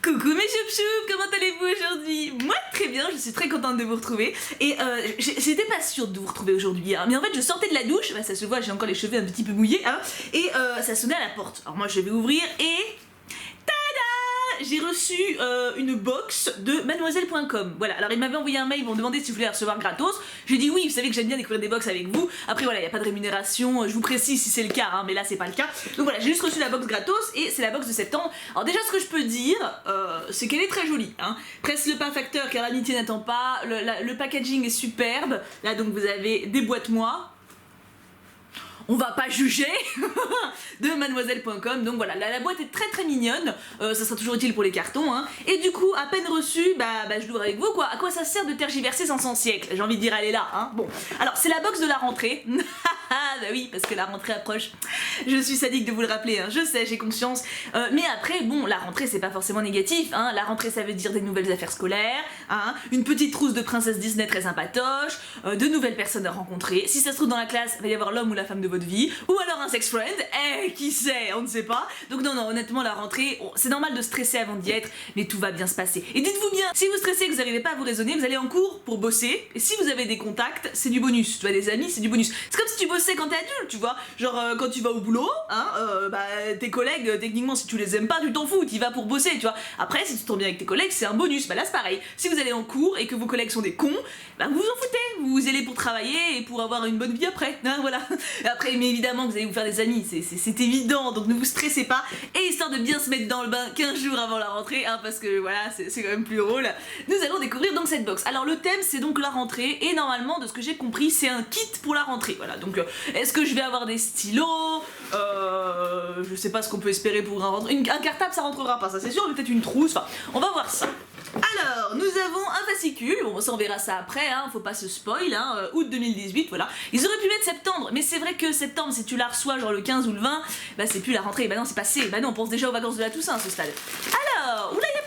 Coucou mes choup-choup, comment allez-vous aujourd'hui? Moi très bien, je suis très contente de vous retrouver. Et j'étais pas sûre de vous retrouver aujourd'hui, hein. Mais en fait je sortais de la douche, bah, ça se voit, j'ai encore les cheveux un petit peu mouillés, hein. Et ça sonnait à la porte. Alors moi je vais ouvrir et... j'ai reçu une box de mademoiselle.com. Voilà, alors ils m'avaient envoyé un mail, ils m'ont demandé si je voulais la recevoir gratos. J'ai dit oui, vous savez que j'aime bien découvrir des box avec vous. Après voilà, il n'y a pas de rémunération, je vous précise si c'est le cas, hein, mais là c'est pas le cas. Donc voilà, j'ai juste reçu la box gratos et c'est la box de septembre. Alors déjà ce que je peux dire, c'est qu'elle est très jolie, hein. Presse le pas facteur car l'amitié n'attend pas, le packaging est superbe. Là donc vous avez des boîtes moi. On va pas juger de mademoiselle.com. Donc voilà, la boîte est très mignonne, ça sera toujours utile pour les cartons, hein. Et du coup, à peine reçu, bah je l'ouvre avec vous, quoi. À quoi ça sert de tergiverser 500 siècles? J'ai envie de dire, elle est là, hein. Bon, alors c'est la box de la rentrée. Bah oui, parce que la rentrée approche. Je suis sadique de vous le rappeler, hein. Je sais, j'ai conscience. Mais après, bon, la rentrée c'est pas forcément négatif, hein. La rentrée ça veut dire des nouvelles affaires scolaires, hein. Une petite trousse de princesse Disney très sympatoche, de nouvelles personnes à rencontrer. Si ça se trouve dans la classe, il va y avoir l'homme ou la femme de votre vie, ou alors un sex friend, qui sait, on ne sait pas. Donc non, honnêtement la rentrée, c'est normal de stresser avant d'y être, mais tout va bien se passer. Et dites-vous bien, si vous stressez et que vous n'arrivez pas à vous raisonner, vous allez en cours pour bosser, et si vous avez des contacts, c'est du bonus, tu vois, des amis, c'est du bonus. C'est comme si tu bossais quand t'es adulte, tu vois, genre quand tu vas au boulot, hein, tes collègues, techniquement si tu les aimes pas, tu t'en fous, tu vas pour bosser, tu vois. Après, si tu tombes bien avec tes collègues, c'est un bonus, bah là c'est pareil. Si vous allez en cours et que vos collègues sont des cons, bah vous vous en foutez, vous allez pour travailler et pour avoir une bonne vie après, hein, voilà. Après, mais évidemment que vous allez vous faire des amis, c'est évident, donc ne vous stressez pas. Et histoire de bien se mettre dans le bain 15 jours avant la rentrée, hein, parce que voilà, c'est quand même plus drôle, nous allons découvrir donc cette box. Alors le thème c'est donc la rentrée, et normalement de ce que j'ai compris c'est un kit pour la rentrée, voilà. Donc est-ce que je vais avoir des stylos, je sais pas ce qu'on peut espérer pour un rentrée, un cartable ça rentrera pas, ça c'est sûr, mais peut-être une trousse, enfin on va voir ça. Alors, nous avons un fascicule, bon ça on verra ça après, hein, faut pas se spoil, hein, août 2018, voilà. Ils auraient pu mettre septembre, mais c'est vrai que septembre, si tu la reçois genre le 15 ou le 20, bah c'est plus la rentrée, bah non c'est passé, bah non on pense déjà aux vacances de la Toussaint à ce stade. Alors, oula il y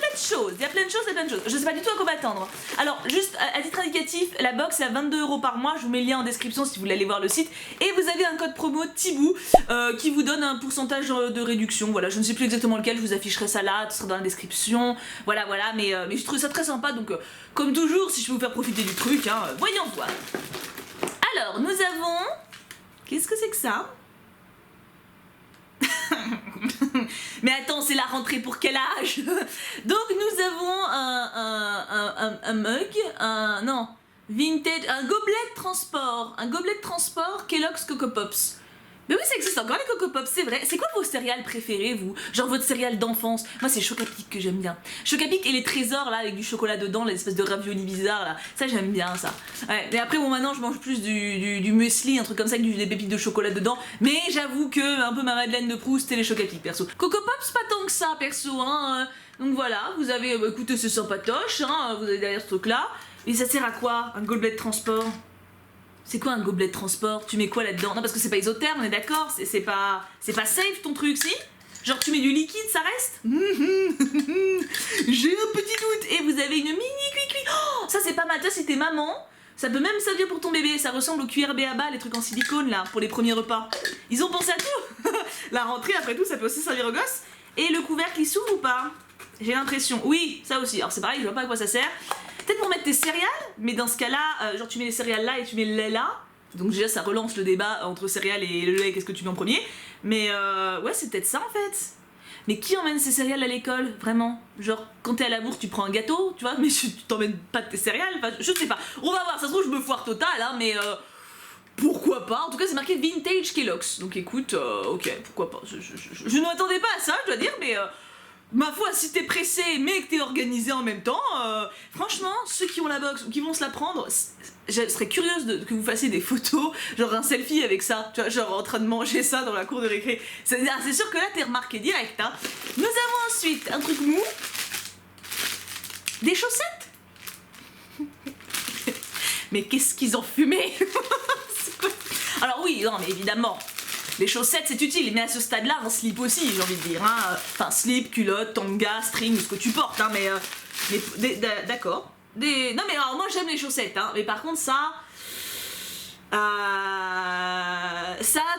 a plein de choses, je sais pas du tout à quoi m'attendre. Alors, juste à titre indicatif, la box est à 22 € par mois, je vous mets le lien en description si vous voulez aller voir le site, et vous avez un code promo Thibou qui vous donne un pourcentage de réduction, voilà, je ne sais plus exactement lequel, je vous afficherai ça là, tout sera dans la description, voilà, mais je trouve ça très sympa, donc comme toujours, si je peux vous faire profiter du truc, hein, voyons voir. Alors, nous avons... Qu'est-ce que c'est que ça? Mais attends, c'est la rentrée pour quel âge? Donc nous avons un mug, vintage, un gobelet de transport Kellogg's Coco Pops. Mais oui, ça existe encore les Coco Pops, c'est vrai. C'est quoi vos céréales préférées, vous? Genre votre céréale d'enfance? Moi, c'est Chocapic que j'aime bien. Chocapic et les trésors, là, avec du chocolat dedans, l'espèce de ravioli bizarre, là. Ça, j'aime bien, ça. Ouais, mais après, bon, maintenant, je mange plus du muesli, un truc comme ça, avec des pépites de chocolat dedans. Mais j'avoue que, un peu ma Madeleine de Proust, c'est les Chocapic, perso. Coco Pops, pas tant que ça, perso, hein. Donc voilà, vous avez, écoutez, c'est sympatoche, hein. Vous avez derrière ce truc-là. Et ça sert à quoi, un gobelet de transport? C'est quoi un gobelet de transport? Tu mets quoi là-dedans? Non, parce que c'est pas isotherme, on est d'accord? C'est pas safe ton truc, si? Genre tu mets du liquide, ça reste? J'ai un petit doute. Et vous avez une mini cuicui. Oh, ça c'est pas mal, ça c'était maman. Ça peut même servir pour ton bébé, ça ressemble au cuillère BABA, les trucs en silicone là, pour les premiers repas. Ils ont pensé à tout. La rentrée après tout, ça peut aussi servir aux gosses. Et le couvercle il s'ouvre ou pas? J'ai l'impression, oui, ça aussi. Alors c'est pareil, je vois pas à quoi ça sert. Peut-être pour mettre tes céréales, mais dans ce cas-là, genre tu mets les céréales là et tu mets le lait là. Donc déjà ça relance le débat entre céréales et le lait, qu'est-ce que tu mets en premier. Mais ouais, c'est peut-être ça en fait. Mais qui emmène ses céréales à l'école, vraiment? Genre quand t'es à la bourse tu prends un gâteau, tu vois, mais tu t'emmènes pas tes céréales, enfin je sais pas. On va voir, ça se trouve je me foire total, hein, mais pourquoi pas? En tout cas c'est marqué Vintage Kellogg's. Donc écoute, ok, pourquoi pas. Je ne m'attendais pas à ça, je dois dire, mais... ma foi, si t'es pressé mais que t'es organisé en même temps, franchement, ceux qui ont la box ou qui vont se la prendre, je serais curieuse que vous fassiez des photos, genre un selfie avec ça, tu vois, genre en train de manger ça dans la cour de récré. C'est sûr que là t'es remarqué direct, hein. Nous avons ensuite un truc mou, des chaussettes. Mais qu'est-ce qu'ils ont fumé? Alors oui, non mais évidemment. Les chaussettes c'est utile, mais à ce stade-là, un slip aussi, j'ai envie de dire, hein. Enfin, slip, culotte, tanga, string, ce que tu portes, hein, mais d'accord. Non mais alors moi j'aime les chaussettes, hein, mais par contre ça... Ça,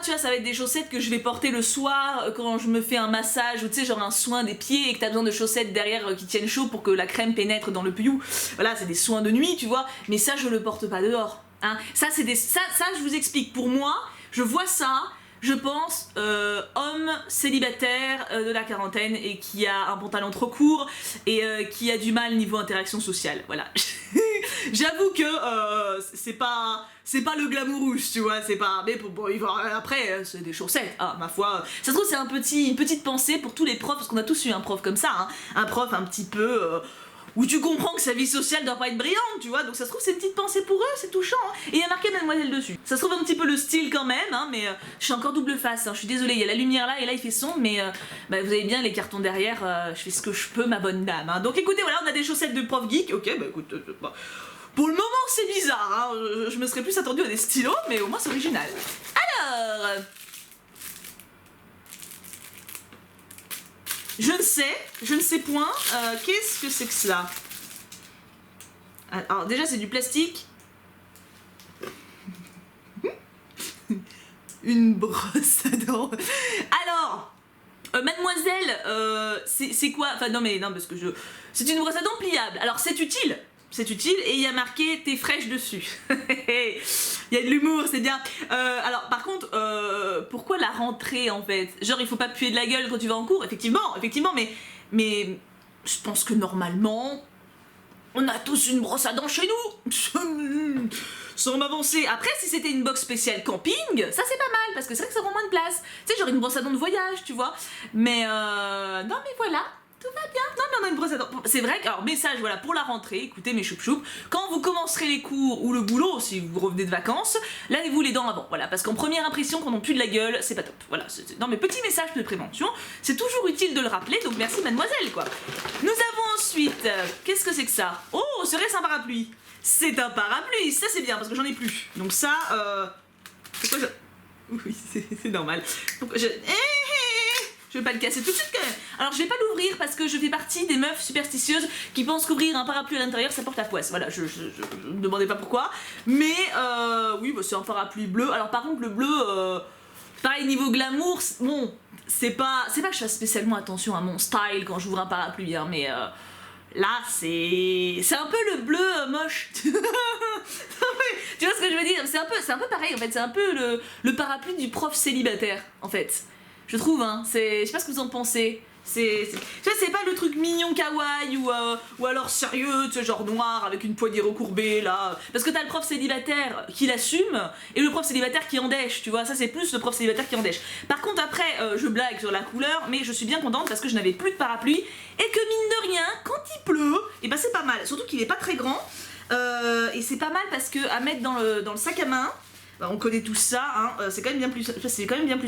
tu vois, ça va être des chaussettes que je vais porter le soir quand je me fais un massage ou tu sais, genre un soin des pieds et que t'as besoin de chaussettes derrière qui tiennent chaud pour que la crème pénètre dans le piou. Voilà, c'est des soins de nuit, tu vois, mais ça, je le porte pas dehors. Hein. Ça, je vous explique. Pour moi, je vois ça. Je pense, homme célibataire de la quarantaine et qui a un pantalon trop court et qui a du mal niveau interaction sociale, voilà. J'avoue que c'est pas le glamourouche, tu vois, c'est pas... Mais bon, après, c'est des chaussettes, ah, ma foi. Ça se trouve, c'est une petite pensée pour tous les profs, parce qu'on a tous eu un prof comme ça, hein. Un prof un petit peu... où tu comprends que sa vie sociale doit pas être brillante, tu vois, donc ça se trouve c'est une petite pensée pour eux, c'est touchant, hein. Et il y a marqué Mademoiselle dessus. Ça se trouve un petit peu le style quand même, hein, mais je suis encore double face, hein. Je suis désolée, il y a la lumière là et là il fait sombre, mais bah, vous avez bien les cartons derrière, je fais ce que je peux ma bonne dame, hein. Donc écoutez, voilà, on a des chaussettes de prof geek, ok, bah écoute, pour le moment c'est bizarre, hein. Je me serais plus attendu à des stylos, mais au moins c'est original. Alors... je ne sais point, qu'est-ce que c'est que cela? Alors déjà c'est du plastique. Une brosse à dents. Alors, mademoiselle, c'est quoi? Enfin non parce que c'est une brosse à dents pliable. Alors c'est utile et il y a marqué t'es fraîche dessus. Il y a de l'humour, c'est bien. Alors par contre, pourquoi la rentrée en fait? Genre il faut pas puer de la gueule quand tu vas en cours? Effectivement, mais je pense que normalement, on a tous une brosse à dents chez nous. Sans m'avancer. Après, si c'était une box spéciale camping, ça c'est pas mal parce que c'est vrai que ça prend moins de place. Tu sais, genre une brosse à dents de voyage, tu vois. Mais non, mais voilà. Tout va bien. Non, mais on a une brosse à dents. C'est vrai que, alors, message, voilà, pour la rentrée, écoutez mes choup-choup, quand vous commencerez les cours ou le boulot, si vous revenez de vacances, lavez-vous les dents avant. Voilà, parce qu'en première impression, quand on pue de la gueule, c'est pas top. Voilà, non, mais petit message de prévention, c'est toujours utile de le rappeler, donc merci mademoiselle, quoi. Nous avons ensuite, qu'est-ce que c'est que ça? Oh, serait-ce un parapluie? C'est un parapluie, ça c'est bien, parce que j'en ai plus. Donc ça, pourquoi je... Oui, c'est normal. Pourquoi je... Je vais pas le casser tout de suite quand même. Alors je vais pas l'ouvrir parce que je fais partie des meufs superstitieuses qui pensent qu'ouvrir un parapluie à l'intérieur ça porte la poisse. Voilà, je me demandais pas pourquoi. Mais oui, bah, c'est un parapluie bleu. Alors par contre le bleu, pareil niveau glamour, bon, c'est pas que je fasse spécialement attention à mon style quand j'ouvre un parapluie, hein, mais là c'est un peu le bleu moche. Tu vois ce que je veux dire? C'est un peu pareil en fait, c'est un peu le parapluie du prof célibataire en fait. Je trouve, hein, je sais pas ce que vous en pensez. Tu vois, c'est pas le truc mignon kawaii ou alors sérieux, tu sais, genre noir avec une poignée recourbée là. Parce que t'as le prof célibataire qui l'assume et le prof célibataire qui en dèche, tu vois. Ça, c'est plus le prof célibataire qui en dèche. Par contre, après, je blague sur la couleur, mais je suis bien contente parce que je n'avais plus de parapluie et que mine de rien, quand il pleut, et ben c'est pas mal. Surtout qu'il est pas très grand et c'est pas mal parce que à mettre dans le sac à main. On connaît tout ça, hein, c'est quand même bien plus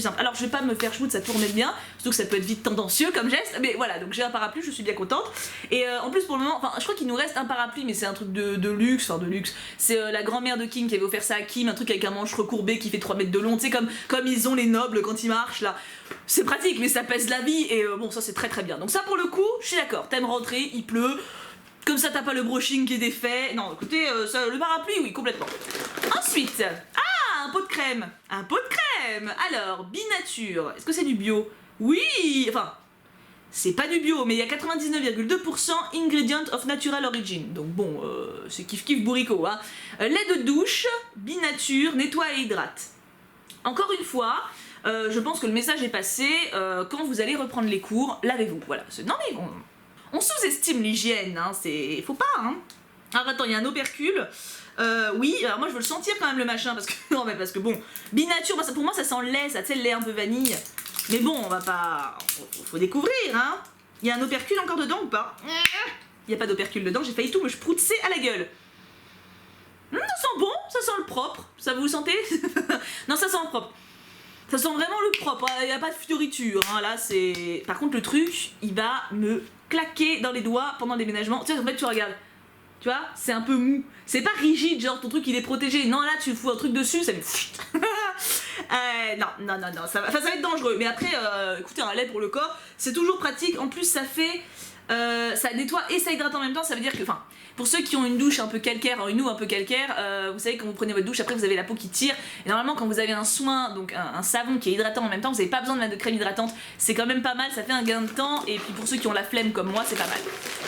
simple. Alors je vais pas me faire chmout, ça tourne bien, surtout que ça peut être vite tendancieux comme geste, mais voilà, donc j'ai un parapluie, je suis bien contente. Et en plus pour le moment, enfin je crois qu'il nous reste un parapluie, mais c'est un truc de luxe, enfin de luxe. C'est la grand-mère de Kim qui avait offert ça à Kim, un truc avec un manche recourbé qui fait 3 mètres de long, tu sais comme ils ont les nobles quand ils marchent là. C'est pratique, mais ça pèse la vie, et bon ça c'est très très bien. Donc ça pour le coup, je suis d'accord, t'aimes rentrer, il pleut, comme ça t'as pas le brushing qui est défait. Non écoutez, le parapluie oui, complètement. Ensuite, un pot de crème. Un pot de crème. Alors, Binature. Est-ce que c'est du bio? Oui. Enfin, c'est pas du bio, mais il y a 99,2% ingredient of natural origin. Donc bon, c'est kiff kiff bourricot. Hein. Lait de douche, Binature, nettoie et hydrate. Encore une fois, je pense que le message est passé. Quand vous allez reprendre les cours, lavez-vous. Voilà. Non mais on sous-estime l'hygiène. Hein. Faut pas. Hein. Alors attends, il y a un opercule. Oui, alors moi je veux le sentir quand même le machin parce que non mais parce que bon, Binature, pour moi ça sent le lait, ça, tu sais, le lait un peu vanille. Mais bon, on va pas, faut découvrir, hein. Il y a un opercule encore dedans ou pas? Il y a pas d'opercule dedans, j'ai failli tout me sproutser à la gueule. Ça sent bon, ça sent le propre. Ça vous le sentez? Non, ça sent le propre. Ça sent vraiment le propre. Il n'y a pas de fioriture. Hein. Là, c'est. Par contre, le truc, il va me claquer dans les doigts pendant le déménagement. Tu sais, en fait, tu regardes. Tu vois, c'est un peu mou. C'est pas rigide, genre ton truc il est protégé. Non, là tu fous un truc dessus, ça fait. Non, ça va être dangereux. Mais après, écoutez, un lait pour le corps, c'est toujours pratique. En plus, ça fait ça nettoie et ça hydrate en même temps, ça veut dire que, enfin, pour ceux qui ont une douche un peu calcaire, une eau un peu calcaire, vous savez quand vous prenez votre douche, après vous avez la peau qui tire, et normalement quand vous avez un soin, donc un savon qui est hydratant en même temps, vous n'avez pas besoin de mettre de crème hydratante, c'est quand même pas mal, ça fait un gain de temps, et puis pour ceux qui ont la flemme comme moi, c'est pas mal.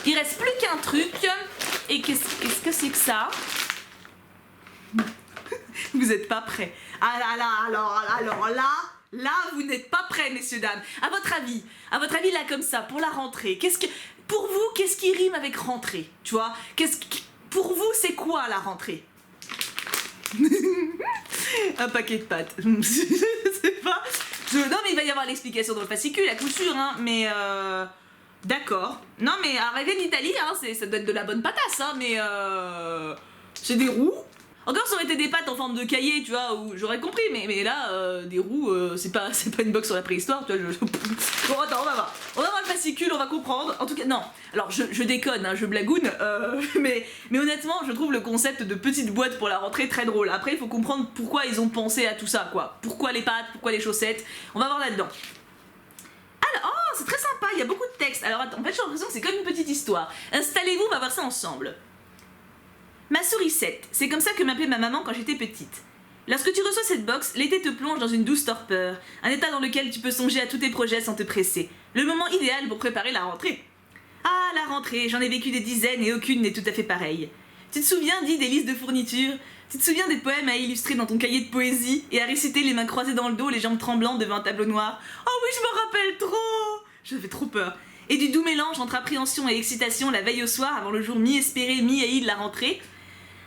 Il reste plus qu'un truc, et qu'est-ce que c'est que ça? Vous êtes pas prêts. Ah là là, alors là, vous n'êtes pas prêts, messieurs, dames. À votre avis, là, comme ça, pour la rentrée, pour vous, qu'est-ce qui rime avec rentrée? Tu vois? Pour vous, c'est quoi la rentrée? Un paquet de pâtes. Je sais pas. Non, mais il va y avoir l'explication dans le fascicule, à coup sûr, hein, mais d'accord. Non, mais arrivé d'Italie, hein, ça doit être de la bonne patasse, hein, mais c'est des roues. Encore ça aurait été des pâtes en forme de cahier, tu vois, où j'aurais compris, mais là, des roues, c'est pas une box sur la préhistoire, tu vois, Bon, attends, on va voir le fascicule, on va comprendre, en tout cas, non, alors je déconne, hein, je blagoune, mais honnêtement, je trouve le concept de petite boîte pour la rentrée très drôle. Après, il faut comprendre pourquoi ils ont pensé à tout ça, quoi. Pourquoi les pâtes, pourquoi les chaussettes, on va voir là-dedans. Alors, oh, c'est très sympa, il y a beaucoup de texte. Alors attends, en fait, j'ai l'impression que c'est comme une petite histoire. Installez-vous, on va voir ça ensemble. Ma sourisette, c'est comme ça que m'appelait ma maman quand j'étais petite. Lorsque tu reçois cette box, l'été te plonge dans une douce torpeur, un état dans lequel tu peux songer à tous tes projets sans te presser. Le moment idéal pour préparer la rentrée. Ah, la rentrée, j'en ai vécu des dizaines et aucune n'est tout à fait pareille. Tu te souviens, dit, des listes de fournitures? Tu te souviens des poèmes à illustrer dans ton cahier de poésie et à réciter les mains croisées dans le dos, les jambes tremblantes devant un tableau noir? Oh oui, je me rappelle trop! J'avais trop peur. Et du doux mélange entre appréhension et excitation la veille au soir avant le jour mi-espéré, mi-haï de la rentrée.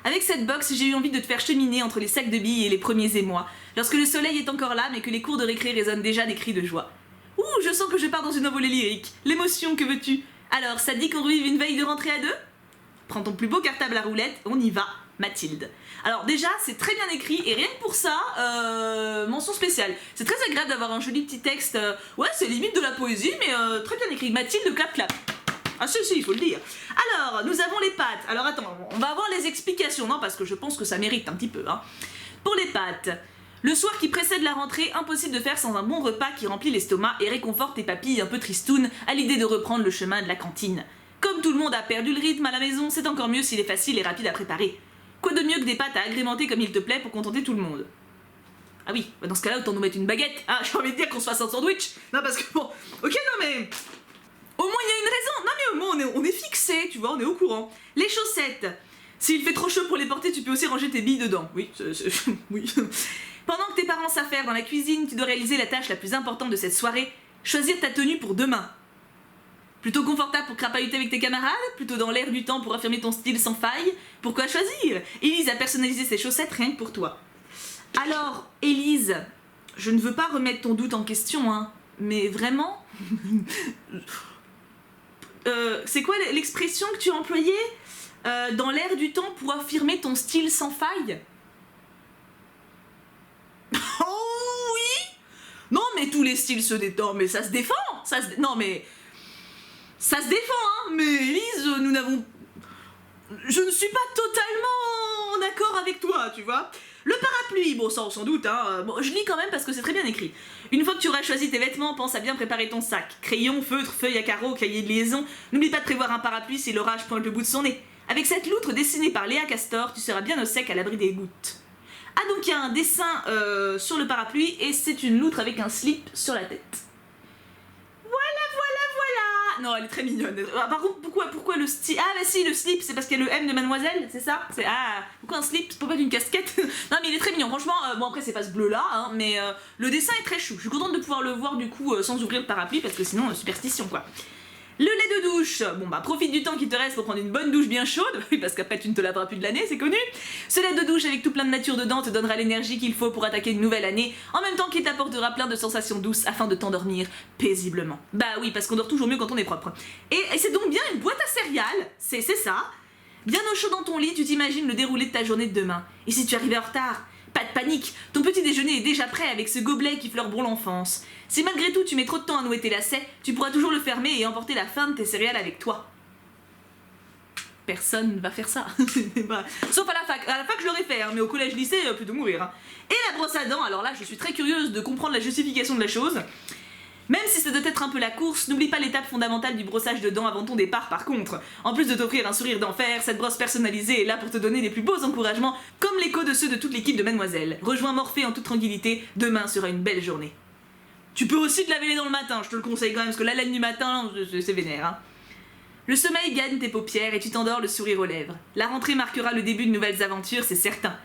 Avec cette box, j'ai eu envie de te faire cheminer entre les sacs de billes et les premiers émois, lorsque le soleil est encore là mais que les cours de récré résonnent déjà des cris de joie. Ouh, je sens que je pars dans une envolée lyrique. L'émotion, que veux-tu? Alors, ça te dit qu'on revive une veille de rentrée à deux? Prends ton plus beau cartable à roulette, on y va, Mathilde. Alors déjà, c'est très bien écrit, et rien que pour ça, mention spéciale. C'est très agréable d'avoir un joli petit texte, ouais, c'est limite de la poésie, mais très bien écrit. Mathilde, clap clap. Ah si, il faut le dire. Alors, nous avons les pâtes. Alors attends, on va avoir les explications, non, parce que je pense que ça mérite un petit peu, hein. Pour les pâtes, le soir qui précède la rentrée, impossible de faire sans un bon repas qui remplit l'estomac et réconforte tes papilles un peu tristounes à l'idée de reprendre le chemin de la cantine. Comme tout le monde a perdu le rythme à la maison, c'est encore mieux s'il est facile et rapide à préparer. Quoi de mieux que des pâtes à agrémenter comme il te plaît pour contenter tout le monde? Ah oui, dans ce cas-là, autant nous mettre une baguette. Ah, j'ai envie de dire qu'on se fasse un sandwich. Non, parce que bon, ok, non mais... Au moins, il y a une raison. Non, mais au moins, on est fixé, tu vois, on est au courant. Les chaussettes. S'il fait trop chaud pour les porter, tu peux aussi ranger tes billes dedans. Oui, oui. Pendant que tes parents s'affairent dans la cuisine, tu dois réaliser la tâche la plus importante de cette soirée, choisir ta tenue pour demain. Plutôt confortable pour crapahuter avec tes camarades? Plutôt dans l'air du temps pour affirmer ton style sans faille? Pourquoi choisir? Élise a personnalisé ses chaussettes rien que pour toi. Alors, Élise, je ne veux pas remettre ton doute en question, hein, mais vraiment... c'est quoi l'expression que tu as employée? Dans l'air du temps pour affirmer ton style sans faille? Oh oui! Non mais tous les styles se détendent, mais ça se défend! Non mais... Ça se défend, hein! Mais Élise, nous n'avons... Je ne suis pas totalement en accord avec toi, tu vois. Le parapluie, bon ça on s'en doute, hein. Bon, je lis quand même parce que c'est très bien écrit. Une fois que tu auras choisi tes vêtements, pense à bien préparer ton sac. Crayon, feutre, feuille à carreaux, cahier de liaison. N'oublie pas de prévoir un parapluie si l'orage pointe le bout de son nez. Avec cette loutre dessinée par Léa Castor, tu seras bien au sec à l'abri des gouttes. Ah donc il y a un dessin sur le parapluie et c'est une loutre avec un slip sur la tête. Non, elle est très mignonne. Ah, par contre, pourquoi le slip? Ah, bah si, le slip, c'est parce qu'il y a le M de mademoiselle, c'est ça? Ah, pourquoi un slip? C'est pas une casquette? Non, mais il est très mignon, franchement. Bon, après, c'est pas ce bleu-là, hein, mais le dessin est très chou. Je suis contente de pouvoir le voir, du coup, sans ouvrir le parapluie, parce que sinon, superstition, quoi. Le lait de douche, bon bah profite du temps qui te reste pour prendre une bonne douche bien chaude, oui parce qu'après tu ne te laveras plus de l'année, c'est connu. Ce lait de douche avec tout plein de nature dedans te donnera l'énergie qu'il faut pour attaquer une nouvelle année, en même temps qu'il t'apportera plein de sensations douces afin de t'endormir paisiblement. Bah oui, parce qu'on dort toujours mieux quand on est propre. Et c'est donc bien une boîte à céréales, c'est ça. Bien au chaud dans ton lit, tu t'imagines le déroulé de ta journée de demain. Et si tu arrivais en retard, pas de panique, ton petit déjeuner est déjà prêt avec ce gobelet qui fleure bon l'enfance. Si malgré tout tu mets trop de temps à nouer tes lacets, tu pourras toujours le fermer et emporter la fin de tes céréales avec toi. Personne ne va faire ça. Sauf à la fac. À la fac je l'aurais fait, hein, mais au collège-lycée, plutôt mourir. Hein. Et la brosse à dents, alors là je suis très curieuse de comprendre la justification de la chose. Même si ça doit être un peu la course, n'oublie pas l'étape fondamentale du brossage de dents avant ton départ par contre. En plus de t'offrir un sourire d'enfer, cette brosse personnalisée est là pour te donner les plus beaux encouragements, comme l'écho de ceux de toute l'équipe de Mademoiselle. Rejoins Morphée en toute tranquillité, demain sera une belle journée. Tu peux aussi te laver les dents le matin, je te le conseille quand même, parce que la laine du matin, c'est vénère. Hein. Le sommeil gagne tes paupières et tu t'endors le sourire aux lèvres. La rentrée marquera le début de nouvelles aventures, c'est certain.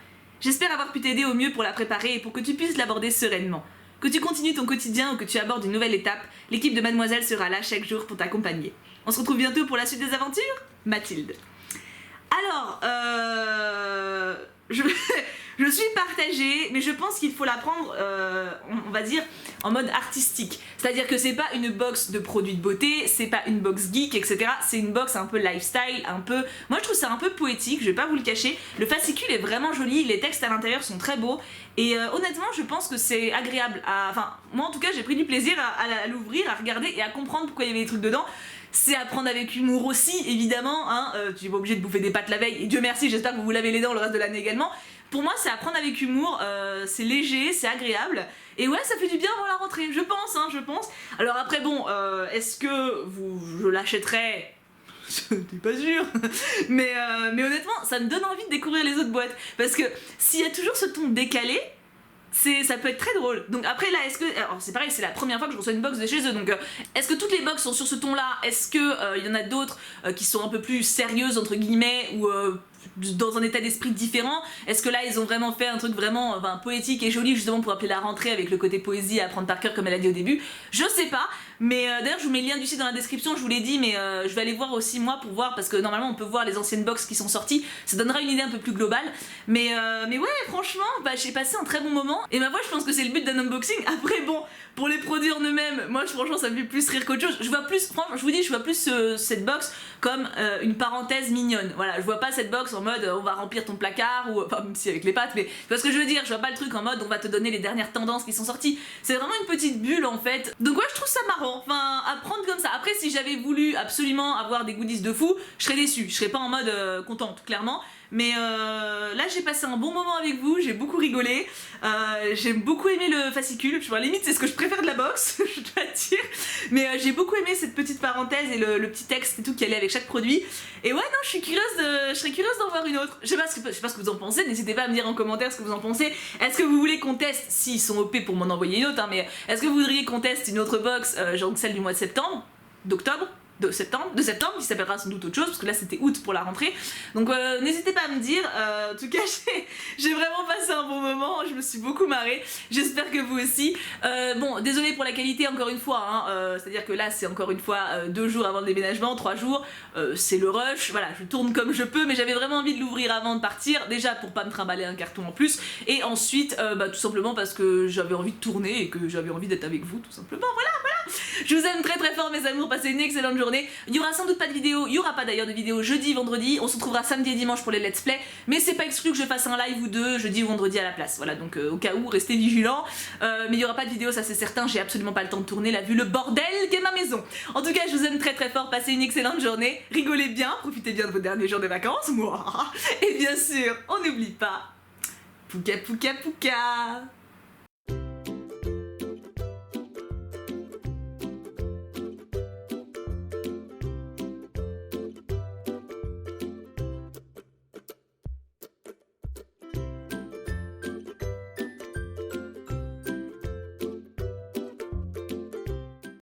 J'espère avoir pu t'aider au mieux pour la préparer et pour que tu puisses l'aborder sereinement. Que tu continues ton quotidien ou que tu abordes une nouvelle étape, l'équipe de Mademoiselle sera là chaque jour pour t'accompagner. On se retrouve bientôt pour la suite des aventures, Mathilde. Alors, je suis partagée, mais je pense qu'il faut la prendre, on va dire, en mode artistique. C'est-à-dire que c'est pas une box de produits de beauté, c'est pas une box geek, etc. C'est une box un peu lifestyle, un peu... Moi je trouve ça un peu poétique, je vais pas vous le cacher. Le fascicule est vraiment joli, les textes à l'intérieur sont très beaux. Et honnêtement, je pense que c'est agréable à... Enfin, moi en tout cas, j'ai pris du plaisir à l'ouvrir, à regarder et à comprendre pourquoi il y avait des trucs dedans. C'est à prendre avec humour aussi, évidemment, hein. Tu n'es pas obligé de bouffer des pâtes la veille, et Dieu merci, j'espère que vous vous lavez les dents le reste de l'année également. Pour moi, c'est à prendre avec humour, c'est léger, c'est agréable, et ouais, ça fait du bien avant la rentrée, je pense, hein, je pense. Alors après, bon, est-ce que je l'achèterais? Je n'étais pas sûre, mais honnêtement, ça me donne envie de découvrir les autres boîtes, parce que s'il y a toujours ce ton décalé, ça peut être très drôle. Donc après là, est-ce que... Alors c'est pareil, c'est la première fois que je reçois une box de chez eux, donc est-ce que toutes les box sont sur ce ton-là? Est-ce que y en a d'autres qui sont un peu plus sérieuses, entre guillemets, ou dans un état d'esprit différent? Est-ce que là, ils ont vraiment fait un truc vraiment poétique et joli, justement pour appeler la rentrée avec le côté poésie à apprendre par cœur, comme elle a dit au début? Je sais pas, mais d'ailleurs, je vous mets le lien du site dans la description, je vous l'ai dit, mais je vais aller voir aussi moi pour voir, parce que normalement, on peut voir les anciennes box qui sont sorties, ça donnera une idée un peu plus globale. Mais ouais, franchement, j'ai passé un très bon moment, et ma voix, je pense que c'est le but d'un unboxing. Après, bon, pour les produits en eux-mêmes, moi, franchement, ça me fait plus rire qu'autre chose. Je vois plus, franchement, je vous dis, je vois plus cette box comme une parenthèse mignonne. Voilà, je vois pas cette box en mode on va remplir ton placard, ou enfin, même si avec les pâtes, mais tu vois ce que je veux dire, je vois pas le truc en mode on va te donner les dernières tendances qui sont sorties. C'est vraiment une petite bulle en fait. Donc ouais, je trouve ça marrant, enfin, à prendre comme ça. Après, si j'avais voulu absolument avoir des goodies de fou, je serais déçue, je serais pas en mode contente, clairement. Mais là j'ai passé un bon moment avec vous, j'ai beaucoup rigolé, j'ai beaucoup aimé le fascicule, je vois, à la limite c'est ce que je préfère de la box, je dois dire, mais j'ai beaucoup aimé cette petite parenthèse et le petit texte et tout qui allait avec chaque produit. Et ouais, non, je serais curieuse d'en voir une autre. Je sais pas ce que vous en pensez, n'hésitez pas à me dire en commentaire ce que vous en pensez. Est-ce que vous voulez qu'on teste, s'ils sont OP pour m'en envoyer une autre, hein, mais est-ce que vous voudriez qu'on teste une autre box, genre celle du mois de septembre, d'octobre, de septembre qui s'appellera sans doute autre chose parce que là c'était août pour la rentrée, donc n'hésitez pas à me dire. En tout cas j'ai vraiment passé un bon moment, je me suis beaucoup marrée, j'espère que vous aussi. Bon, désolé pour la qualité encore une fois, hein, c'est à dire que là c'est encore une fois 2 jours avant le déménagement, 3 jours, c'est le rush, voilà, je tourne comme je peux, mais j'avais vraiment envie de l'ouvrir avant de partir, déjà pour pas me trimballer un carton en plus, et ensuite tout simplement parce que j'avais envie de tourner et que j'avais envie d'être avec vous tout simplement. Voilà. Je vous aime très très fort mes amours, passez une excellente journée. Il y aura sans doute pas de vidéo, il y aura pas d'ailleurs de vidéo jeudi, vendredi, on se retrouvera samedi et dimanche pour les let's play, mais c'est pas exclu que je fasse un live ou deux jeudi ou vendredi à la place, voilà, donc au cas où, restez vigilants, mais il y aura pas de vidéo, ça c'est certain, j'ai absolument pas le temps de tourner là vu le bordel qu'est ma maison. En tout cas, je vous aime très très fort, passez une excellente journée, rigolez bien, profitez bien de vos derniers jours de vacances, moi, et bien sûr, on n'oublie pas, pouka pouka pouka.